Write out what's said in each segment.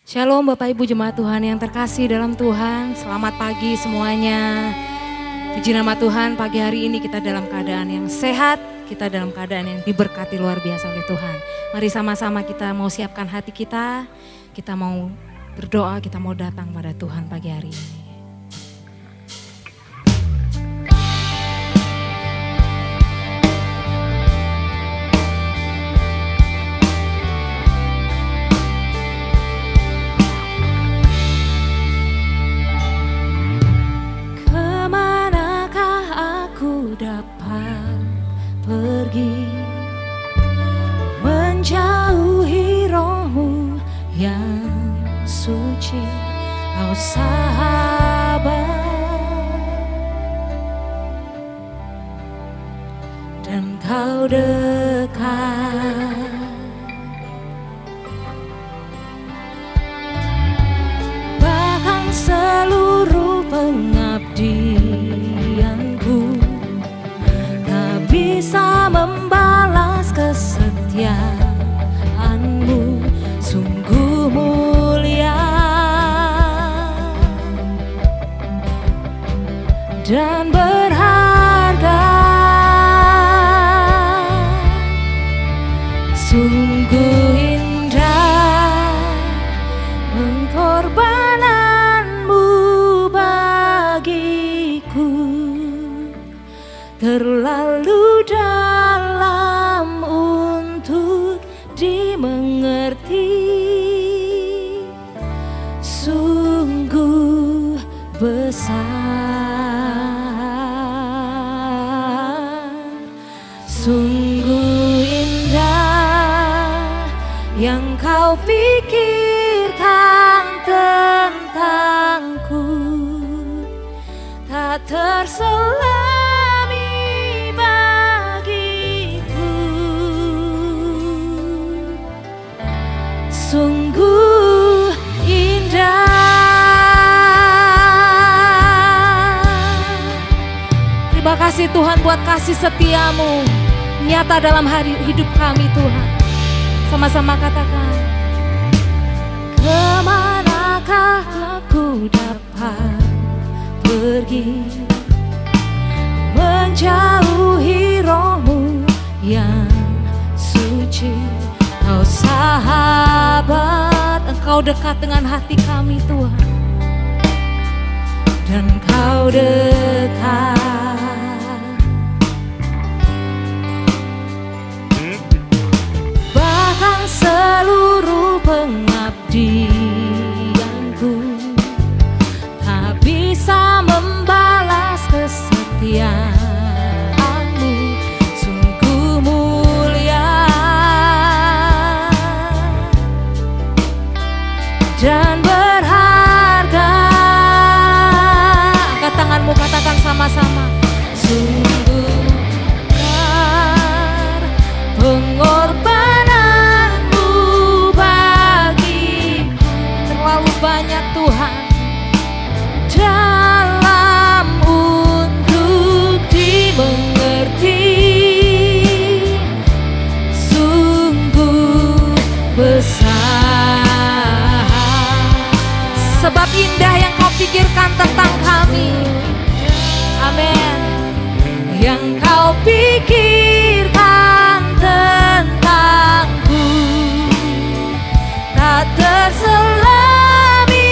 Shalom Bapak Ibu Jemaat Tuhan yang terkasih dalam Tuhan. Selamat pagi semuanya. Puji nama Tuhan, pagi hari ini kita dalam keadaan yang sehat. Kita dalam keadaan yang diberkati luar biasa oleh Tuhan. Mari sama-sama kita mau siapkan hati kita. Kita mau berdoa, kita mau datang pada Tuhan pagi hari ini. Pergi menjauhi rohmu yang suci, kau sahabat, dan kau dekat. Bahkan seluruh pengabdianku bisa membalas kesetiaanmu, sungguh mulia dan berharga, sungguh indah pengorbananmu bagiku, terlalu dalam untuk dimengerti, sungguh besar, sungguh indah yang kau pikirkan tentangku, tak terselami sungguh indah. Terima kasih Tuhan buat kasih setiamu nyata dalam hidup kami Tuhan. Sama-sama katakan, kemanakah aku dapat pergi menjauhi rohmu yang suci, kau sahabat, Engkau dekat dengan hati kami Tuhan, dan kau dekat. Bahkan seluruh pengabdianku tak bisa membalas kesetiaanmu, sungguh mulia dan berharga. Angkat tanganmu, katakan sama-sama, sungguh besar pengorbananmu bagi, terlalu banyak Tuhan dalam untuk dimengerti, sungguh besar, sebab indah yang kau pikirkan tentang kami. Amin. Yang kau pikirkan tentangku tak terselami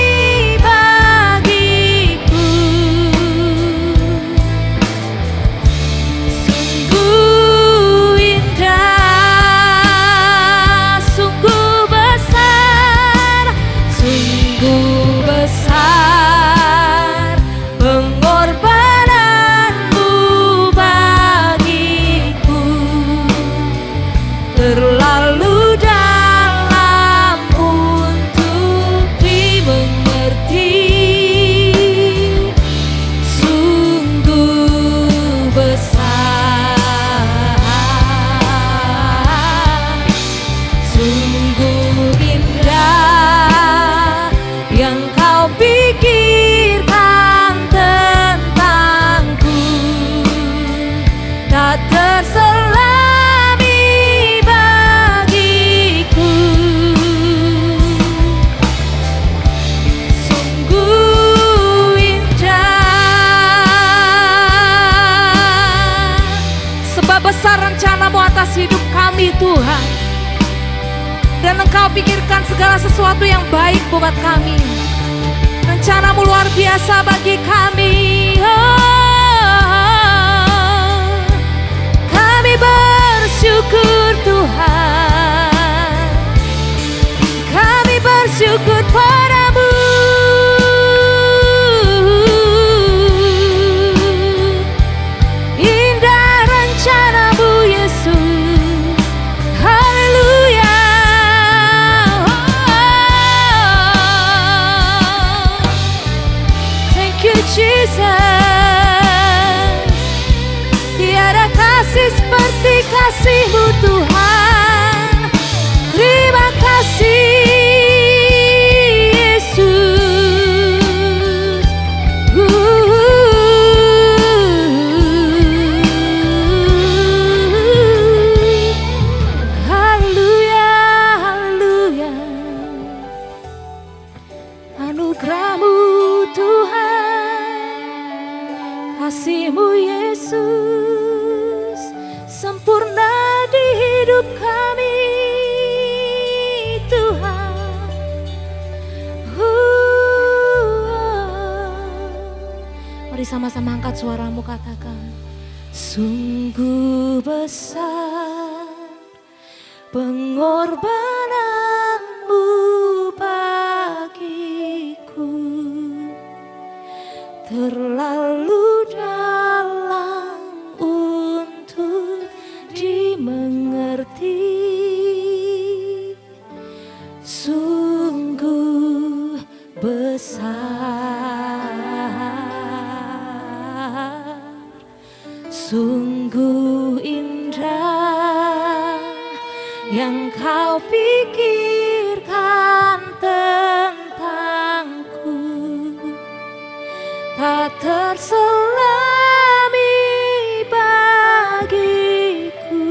Engkau pikirkan segala sesuatu yang baik buat kami. Rencanamu luar biasa bagi kami. Kami bersyukur Tuhan. Kami bersyukur padamu. Indah rencanamu Yesus. Haleluya. Thank you Jesus. Tiada kasih seperti kasih-Mu Tuhan. Terima kasih Yesus. Haleluya, haleluya. Anugerah-Mu Tuhan, kasih-Mu Yesus, sempurna di hidup kami Tuhan. Mari sama-sama angkat suaramu, katakan, sungguh besar pengorbananmu bagiku, terlalu dalam untuk dimengerti. Sungguh besar, sungguh indah yang kau pikirkan tentangku, tak terselami bagiku.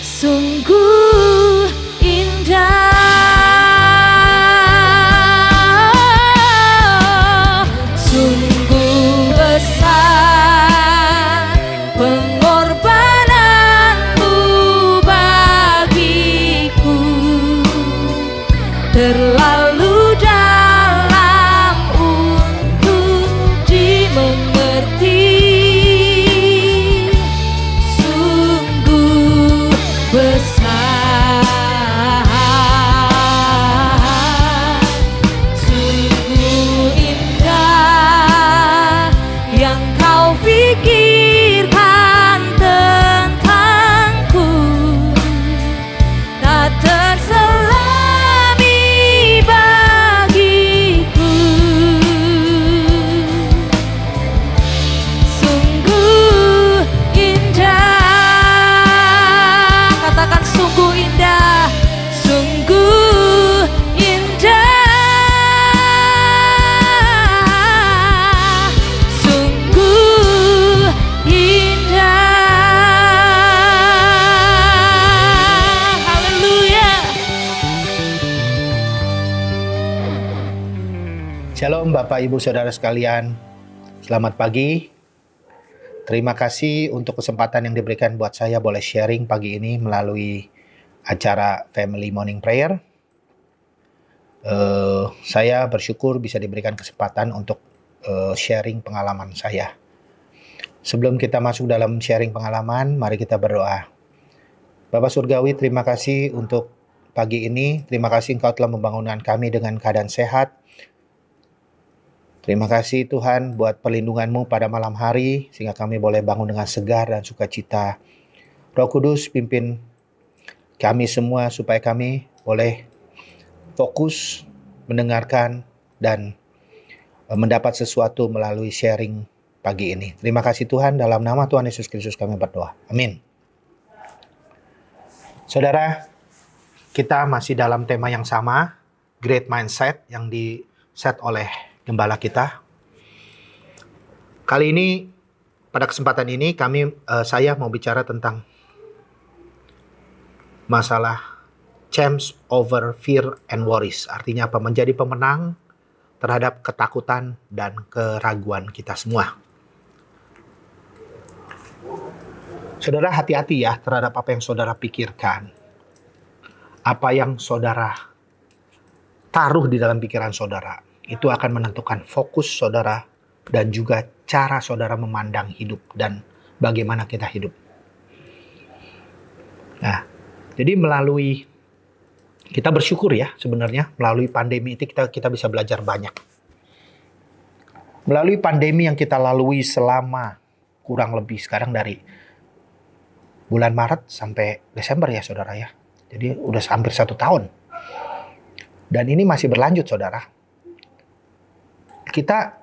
Sungguh indah, sungguh besar pengorbananmu bagiku, terlalu dalam untuk dimengerti. Sungguh besar, sungguh indah yang kau pikirkan tentangku, tak terselami bagiku. Sungguh indah, katakan sungguh indah, sungguh indah, sungguh indah. Haleluya. Shalom Bapak Ibu Saudara sekalian, selamat pagi. Terima kasih untuk kesempatan yang diberikan buat saya boleh sharing pagi ini melalui acara Family Morning Prayer. Saya bersyukur bisa diberikan kesempatan untuk sharing pengalaman saya. Sebelum kita masuk dalam sharing pengalaman, mari kita berdoa. Bapak Surgawi, terima kasih untuk pagi ini. Terima kasih Engkau telah membangunkan kami dengan keadaan sehat. Terima kasih Tuhan buat perlindungan-Mu pada malam hari, sehingga kami boleh bangun dengan segar dan sukacita. Roh Kudus pimpin kami semua supaya kami boleh fokus, mendengarkan, dan mendapat sesuatu melalui sharing pagi ini. Terima kasih Tuhan, dalam nama Tuhan Yesus Kristus kami berdoa. Amin. Saudara, kita masih dalam tema yang sama, Great Mindset, yang di-set oleh gembala kita. Kali ini, pada kesempatan ini saya mau bicara tentang masalah triumph over fear and worries. Artinya apa? Menjadi pemenang terhadap ketakutan dan keraguan kita semua. Saudara hati-hati ya terhadap apa yang saudara pikirkan. Apa yang saudara taruh di dalam pikiran saudara. Itu akan menentukan fokus saudara dan juga cara saudara memandang hidup dan bagaimana kita hidup. Nah, jadi melalui kita bersyukur ya sebenarnya melalui pandemi itu kita bisa belajar banyak. Melalui pandemi yang kita lalui selama kurang lebih sekarang dari bulan Maret sampai Desember ya saudara ya. Jadi udah hampir 1 tahun. Dan ini masih berlanjut saudara. Kita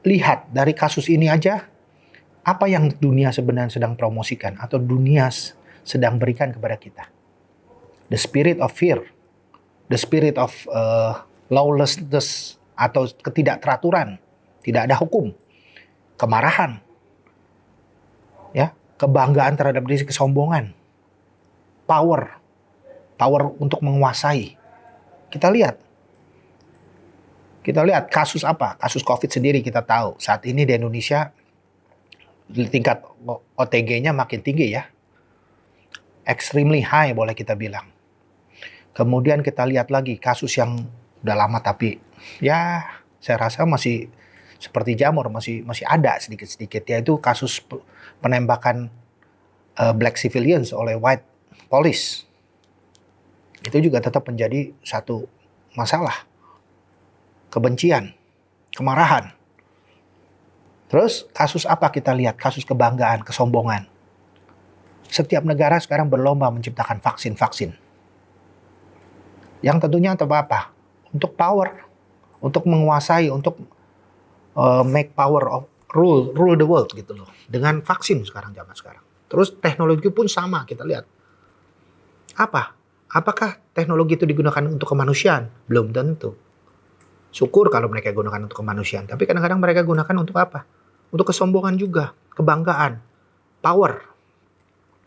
lihat dari kasus ini aja apa yang dunia sebenarnya sedang promosikan atau dunia sedang berikan kepada kita. The spirit of fear, the spirit of lawlessness atau ketidakteraturan, tidak ada hukum, kemarahan, ya, kebanggaan terhadap diri, kesombongan, power untuk menguasai. Kita lihat kasus apa? Kasus COVID sendiri kita tahu. Saat ini di Indonesia tingkat OTG-nya makin tinggi ya. Extremely high boleh kita bilang. Kemudian kita lihat lagi kasus yang udah lama tapi ya saya rasa masih seperti jamur, masih ada sedikit-sedikit, yaitu kasus penembakan black civilians oleh white police. Itu juga tetap menjadi satu masalah. Kebencian, kemarahan. Terus kasus apa kita lihat? Kasus kebanggaan, kesombongan. Setiap negara sekarang berlomba menciptakan vaksin-vaksin. Yang tentunya untuk apa? Untuk power, untuk menguasai, untuk make power of rule the world gitu loh. Dengan vaksin zaman sekarang. Terus teknologi pun sama kita lihat. Apakah teknologi itu digunakan untuk kemanusiaan? Belum tentu. Syukur kalau mereka gunakan untuk kemanusiaan. Tapi kadang-kadang mereka gunakan untuk apa? Untuk kesombongan juga, kebanggaan, power.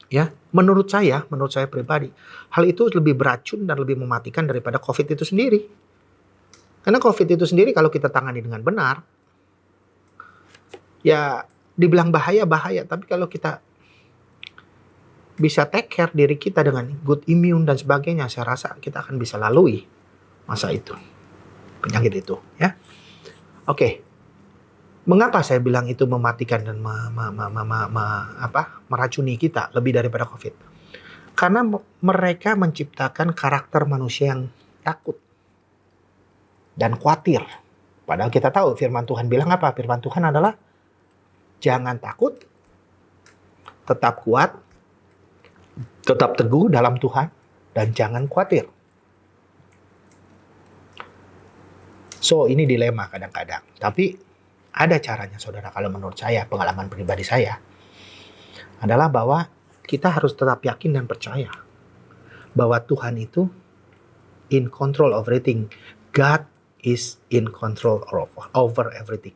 Ya, menurut saya pribadi, hal itu lebih beracun dan lebih mematikan daripada COVID itu sendiri. Karena COVID itu sendiri kalau kita tangani dengan benar, ya dibilang bahaya, tapi kalau kita bisa take care diri kita dengan good immune dan sebagainya, saya rasa kita akan bisa lalui masa itu, penyakit itu, ya. Oke. Mengapa saya bilang itu mematikan dan meracuni kita lebih daripada COVID? Karena mereka menciptakan karakter manusia yang takut dan khawatir. Padahal kita tahu firman Tuhan bilang apa? Firman Tuhan adalah jangan takut, tetap kuat, tetap teguh dalam Tuhan, dan jangan khawatir. So, ini dilema kadang-kadang. Tapi ada caranya saudara, kalau menurut saya, pengalaman pribadi saya, adalah bahwa kita harus tetap yakin dan percaya bahwa Tuhan itu in control of everything. God is in control over everything.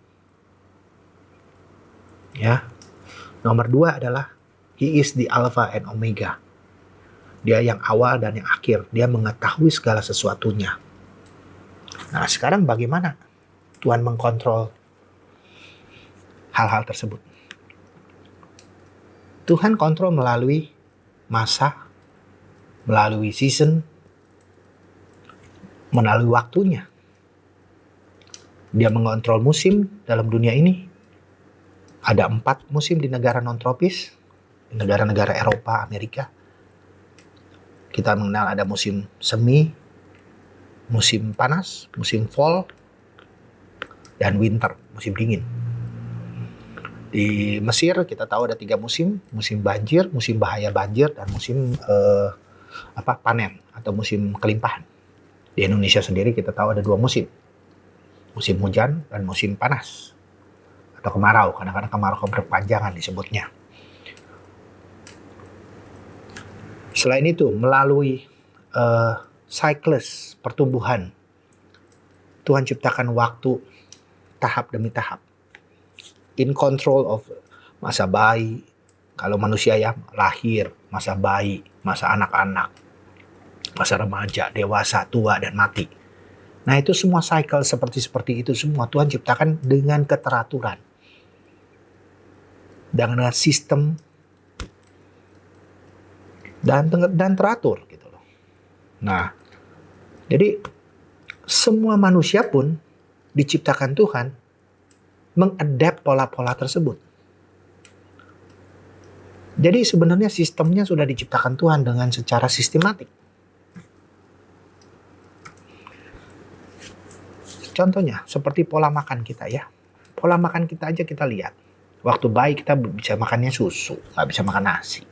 Ya. Nomor 2 adalah He is the Alpha and Omega. Dia yang awal dan yang akhir. Dia mengetahui segala sesuatunya. Nah, sekarang bagaimana Tuhan mengkontrol hal-hal tersebut? Tuhan kontrol melalui masa, melalui season, melalui waktunya. Dia mengontrol musim dalam dunia ini. Ada 4 musim di negara non-tropis, di negara-negara Eropa, Amerika. Kita mengenal ada musim semi, musim panas, musim fall, dan winter, musim dingin. Di Mesir kita tahu ada 3 musim banjir, musim bahaya banjir, dan musim panen atau musim kelimpahan. Di Indonesia sendiri kita tahu ada 2 musim hujan dan musim panas atau kemarau. Kadang-kadang kemarau berkepanjangan disebutnya. Selain itu, melalui siklus pertumbuhan, Tuhan ciptakan waktu tahap demi tahap. In control of masa bayi, kalau manusia ya lahir, masa bayi, masa anak-anak, masa remaja, dewasa, tua, dan mati. Nah, itu semua cycle seperti itu semua Tuhan ciptakan dengan keteraturan. Dengan sistem dan teratur gitu loh. Nah, jadi semua manusia pun diciptakan Tuhan mengadapt pola-pola tersebut. Jadi sebenarnya sistemnya sudah diciptakan Tuhan dengan secara sistematik. Contohnya seperti pola makan kita ya. Pola makan kita aja kita lihat. Waktu bayi kita bisa makannya susu, nggak bisa makan nasi.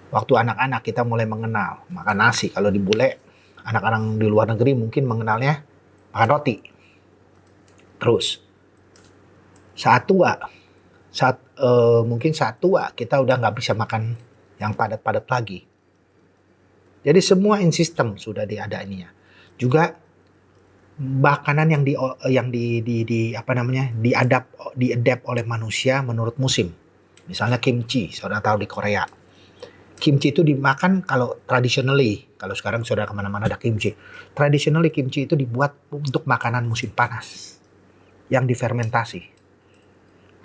Waktu anak-anak kita mulai mengenal makan nasi. Kalau di bule, anak-anak di luar negeri mungkin mengenalnya makan roti. Terus saat tua, mungkin saat tua kita udah nggak bisa makan yang padat-padat lagi. Jadi semua in system sudah diadainnya. Juga makanan yang diadapt oleh manusia menurut musim. Misalnya kimchi, saudara tahu di Korea. Kimchi itu dimakan kalau traditionally, kalau sekarang saudara kemana-mana ada kimchi. Traditionally kimchi itu dibuat untuk makanan musim panas yang difermentasi.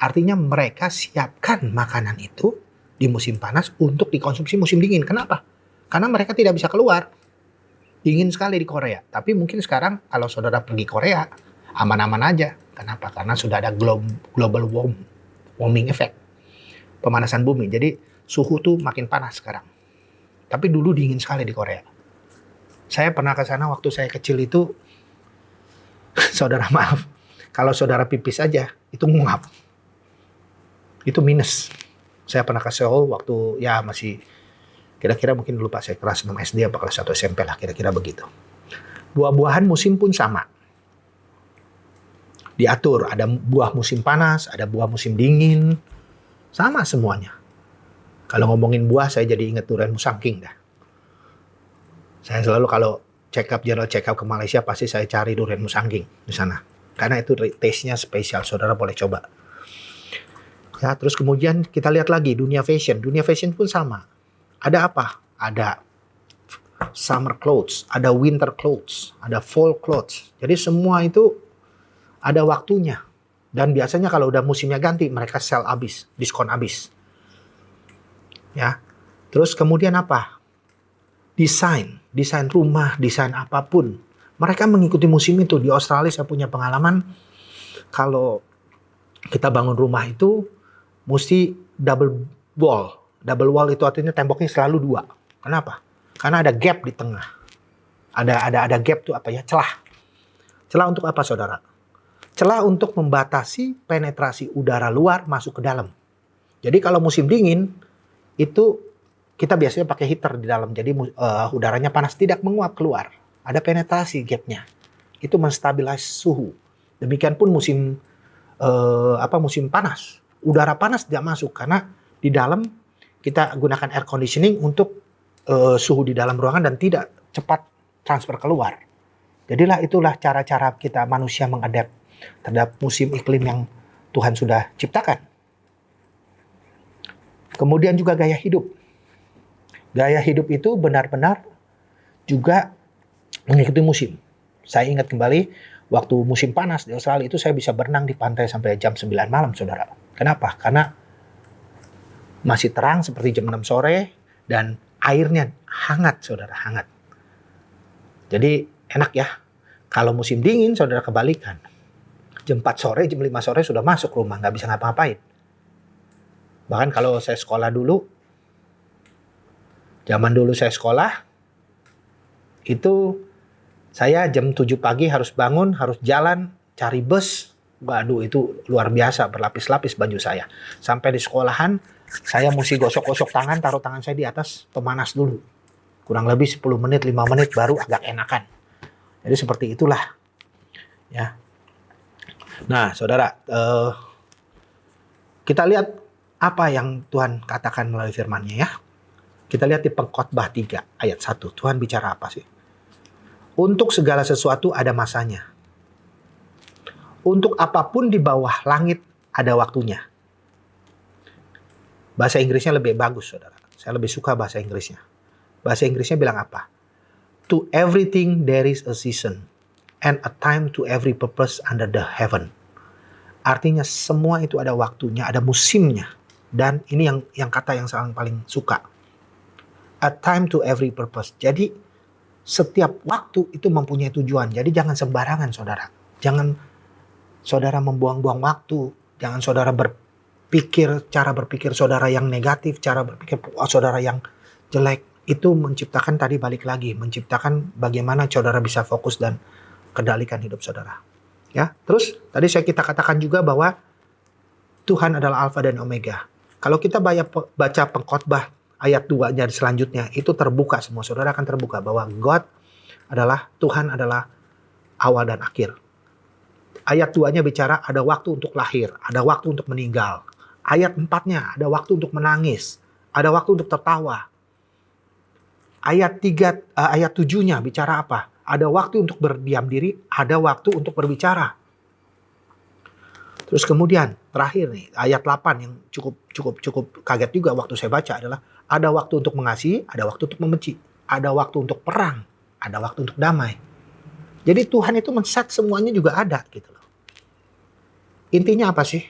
Artinya mereka siapkan makanan itu di musim panas untuk dikonsumsi musim dingin. Kenapa? Karena mereka tidak bisa keluar. Dingin sekali di Korea. Tapi mungkin sekarang kalau saudara pergi Korea, aman-aman aja. Kenapa? Karena sudah ada global warming effect. Pemanasan bumi. Jadi suhu tuh makin panas sekarang. Tapi dulu dingin sekali di Korea. Saya pernah ke sana waktu saya kecil itu, saudara maaf, kalau saudara pipis aja, itu nguap. Itu minus. Saya pernah ke Seoul waktu ya masih kira-kira mungkin lupa saya kelas 6 SD apa kelas 1 SMP lah, kira-kira begitu. Buah-buahan musim pun sama. Diatur, ada buah musim panas, ada buah musim dingin. Sama semuanya. Kalau ngomongin buah, saya jadi ingat durian musangking dah. Saya selalu kalau general check up ke Malaysia, pasti saya cari durian musangking di sana. Karena itu taste-nya spesial, saudara boleh coba. Ya, terus kemudian kita lihat lagi dunia fashion. Dunia fashion pun sama. Ada apa? Ada summer clothes, ada winter clothes, ada fall clothes. Jadi semua itu ada waktunya. Dan biasanya kalau udah musimnya ganti, mereka sell habis, diskon habis. Ya. Terus kemudian apa? Desain rumah, desain apapun. Mereka mengikuti musim itu. Di Australia saya punya pengalaman, kalau kita bangun rumah itu mesti double wall. Double wall itu artinya temboknya selalu 2. Kenapa? Karena ada gap di tengah. Ada gap tuh apa ya? Celah. Celah untuk apa, saudara? Celah untuk membatasi penetrasi udara luar masuk ke dalam. Jadi kalau musim dingin itu kita biasanya pakai heater di dalam. Jadi udaranya panas, tidak menguap keluar. Ada penetrasi gapnya. Itu menstabilize suhu. Demikian pun musim panas. Udara panas tidak masuk karena di dalam kita gunakan air conditioning untuk suhu di dalam ruangan dan tidak cepat transfer keluar. Jadilah itulah cara-cara kita manusia mengadap terhadap musim iklim yang Tuhan sudah ciptakan. Kemudian juga gaya hidup. Gaya hidup itu benar-benar juga mengikuti musim. Saya ingat kembali waktu musim panas di Australia itu saya bisa berenang di pantai sampai jam 9 malam, saudara. Kenapa? Karena masih terang seperti jam 6 sore dan airnya hangat, saudara, hangat. Jadi enak ya. Kalau musim dingin, saudara kebalikan. Jam 4 sore, jam 5 sore sudah masuk rumah, nggak bisa ngapa-ngapain. Bahkan kalau saya sekolah dulu, zaman dulu saya sekolah, itu saya jam 7 pagi harus bangun, harus jalan, cari bus. Waduh, itu luar biasa, berlapis-lapis baju saya. Sampai di sekolahan, saya mesti gosok-gosok tangan, taruh tangan saya di atas pemanas dulu. Kurang lebih 10 menit, 5 menit baru agak enakan. Jadi seperti itulah. Ya. Nah, saudara, kita lihat apa yang Tuhan katakan melalui firman-Nya ya. Kita lihat di Pengkhotbah 3 ayat 1. Tuhan bicara apa sih? Untuk segala sesuatu ada masanya. Untuk apapun di bawah langit ada waktunya. Bahasa Inggrisnya lebih bagus, saudara. Saya lebih suka bahasa Inggrisnya. Bahasa Inggrisnya bilang apa? To everything there is a season, and a time to every purpose under the heaven. Artinya semua itu ada waktunya, ada musimnya. Dan ini yang kata yang saya paling suka. A time to every purpose. Jadi setiap waktu itu mempunyai tujuan. Jadi jangan sembarangan saudara. Jangan saudara membuang-buang waktu. Jangan saudara cara berpikir saudara yang negatif, cara berpikir saudara yang jelek. Itu menciptakan tadi balik lagi, menciptakan bagaimana saudara bisa fokus dan kendalikan hidup saudara. Ya, terus tadi kita katakan juga bahwa Tuhan adalah Alfa dan Omega. Kalau kita baca Pengkhotbah ayat 2-nya selanjutnya, itu terbuka semua. Saudara akan terbuka bahwa Tuhan adalah awal dan akhir. Ayat 2-nya bicara ada waktu untuk lahir, ada waktu untuk meninggal. Ayat 4-nya ada waktu untuk menangis, ada waktu untuk tertawa. Ayat 7-nya bicara apa? Ada waktu untuk berdiam diri, ada waktu untuk berbicara. Terus kemudian terakhir nih, ayat 8 yang cukup kaget juga waktu saya baca adalah ada waktu untuk mengasihi, ada waktu untuk membenci, ada waktu untuk perang, ada waktu untuk damai. Jadi Tuhan itu men-set semuanya juga ada gitu loh. Intinya apa sih?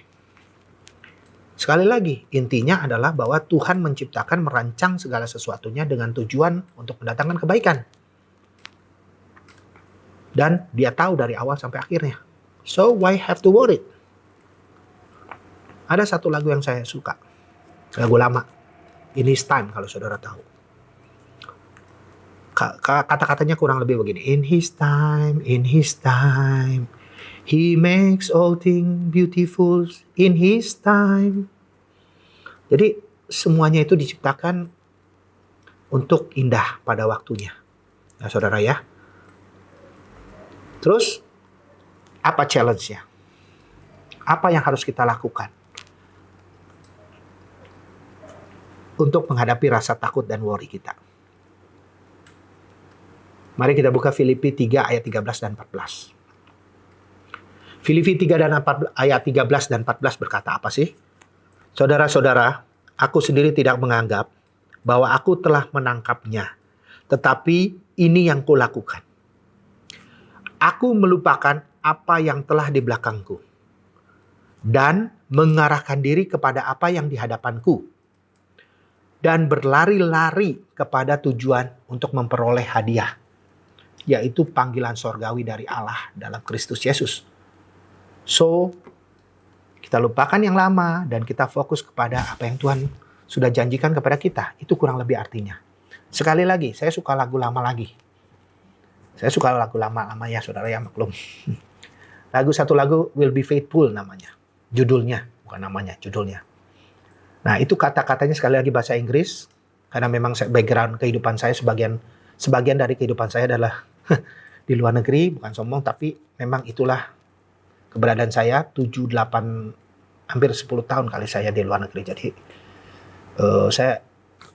Sekali lagi, intinya adalah bahwa Tuhan menciptakan, merancang segala sesuatunya dengan tujuan untuk mendatangkan kebaikan. Dan dia tahu dari awal sampai akhirnya. So why have to worry? Ada satu lagu yang saya suka. Lagu lama. In His Time kalau saudara tahu. Kata-katanya kurang lebih begini. In His time, He makes all things beautiful in His time. Jadi semuanya itu diciptakan untuk indah pada waktunya. Ya saudara ya. Terus apa challenge-nya? Apa yang harus kita lakukan untuk menghadapi rasa takut dan worry kita? Mari kita buka Filipi 3 ayat 13 dan 14. Filipi 3 dan ayat 13 dan 14 berkata apa sih? Saudara-saudara, aku sendiri tidak menganggap bahwa aku telah menangkapnya. Tetapi ini yang kulakukan. Aku melupakan apa yang telah di belakangku. Dan mengarahkan diri kepada apa yang di hadapanku. Dan berlari-lari kepada tujuan untuk memperoleh hadiah. Yaitu panggilan sorgawi dari Allah dalam Kristus Yesus. So, kita lupakan yang lama dan kita fokus kepada apa yang Tuhan sudah janjikan kepada kita. Itu kurang lebih artinya. Sekali lagi, saya suka lagu lama lagi. Saya suka lagu lama ya, saudara ya, maklum. Satu lagu Will Be Faithful namanya. Judulnya, bukan namanya, judulnya. Nah, itu kata-katanya sekali lagi bahasa Inggris. Karena memang background kehidupan saya, sebagian dari kehidupan saya adalah di luar negeri. Bukan sombong, tapi memang itulah keberadaan saya. 7, 8, hampir 10 tahun kali saya di luar negeri. Jadi,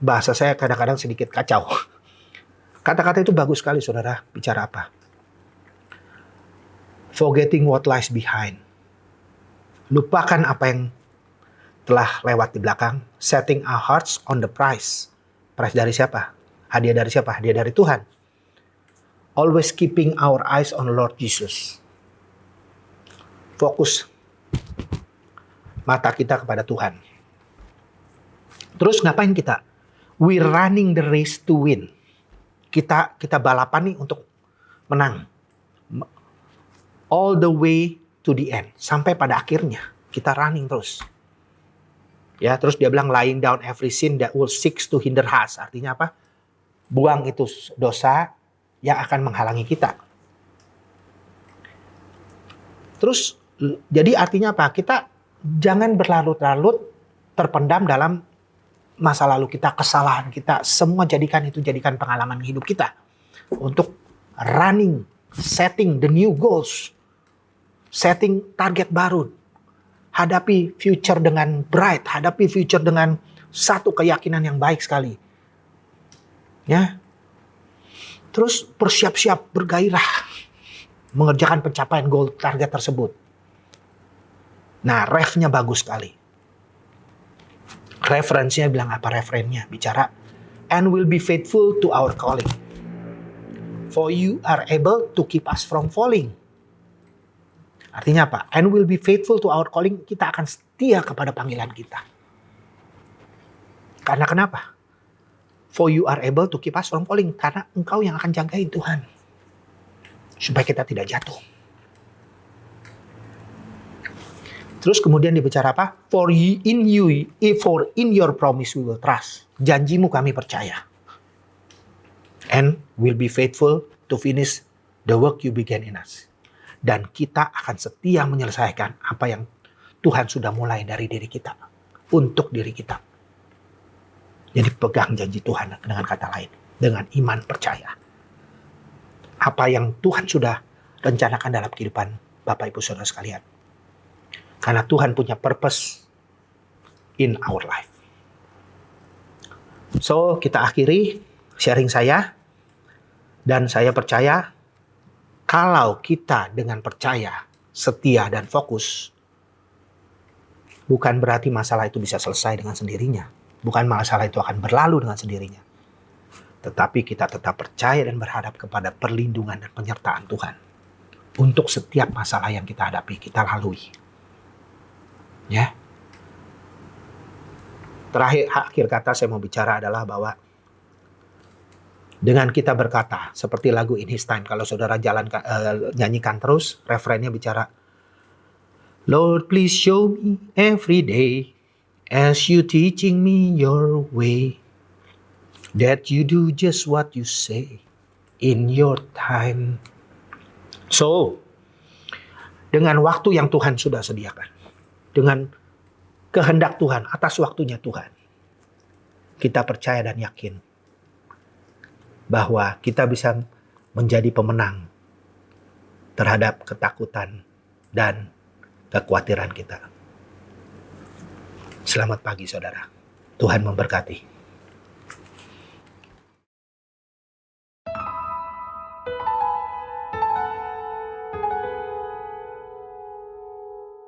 bahasa saya kadang-kadang sedikit kacau. Kata-kata itu bagus sekali, saudara. Bicara apa? Forgetting what lies behind. Lupakan apa yang telah lewat di belakang. Setting our hearts on the prize. Prize dari siapa? Hadiah dari siapa? Hadiah dari Tuhan. Always keeping our eyes on Lord Jesus. Fokus mata kita kepada Tuhan. Terus ngapain kita? We're running the race to win. Kita balapan nih untuk menang. All the way to the end. Sampai pada akhirnya. Kita running terus. Ya, terus dia bilang laying down every sin that will seeks to hinder us. Artinya apa? Buang itu dosa yang akan menghalangi kita. Terus jadi artinya apa? Kita jangan berlarut-larut terpendam dalam masa lalu kita, kesalahan kita. Semua jadikan pengalaman hidup kita. Untuk running, setting the new goals. Setting target baru. Hadapi future dengan bright. Hadapi future dengan satu keyakinan yang baik sekali. Ya. Terus bersiap-siap, bergairah. Mengerjakan pencapaian goal target tersebut. Nah, refnya bagus sekali. Referensinya bilang apa referensinya? Bicara, and will be faithful to our calling. For you are able to keep us from falling. Artinya apa? And will be faithful to our calling. Kita akan setia kepada panggilan kita. Karena kenapa? For you are able to keep us from falling. Karena Engkau yang akan jagain Tuhan. Supaya kita tidak jatuh. Terus kemudian dibicara apa? For in your promise we will trust. Janjimu kami percaya. And will be faithful to finish the work you began in us. Dan kita akan setia menyelesaikan apa yang Tuhan sudah mulai dari diri kita. Untuk diri kita. Jadi pegang janji Tuhan dengan kata lain. Dengan iman percaya. Apa yang Tuhan sudah rencanakan dalam kehidupan Bapak Ibu Saudara sekalian. Karena Tuhan punya purpose in our life. So kita akhiri sharing saya. Dan saya percaya kalau kita dengan percaya, setia dan fokus. Bukan berarti masalah itu bisa selesai dengan sendirinya. Bukan masalah itu akan berlalu dengan sendirinya. Tetapi kita tetap percaya dan berharap kepada perlindungan dan penyertaan Tuhan. Untuk setiap masalah yang kita hadapi, kita lalui. Ya. Terakhir, akhir kata saya mau bicara adalah bahwa dengan kita berkata, seperti lagu In His Time, kalau saudara nyanyikan terus, refrennya bicara, Lord, please show me every day as you teaching me your way, that you do just what you say in your time. So, dengan waktu yang Tuhan sudah sediakan, dengan kehendak Tuhan atas waktunya Tuhan, kita percaya dan yakin bahwa kita bisa menjadi pemenang terhadap ketakutan dan kekhawatiran kita. Selamat pagi saudara. Tuhan memberkati.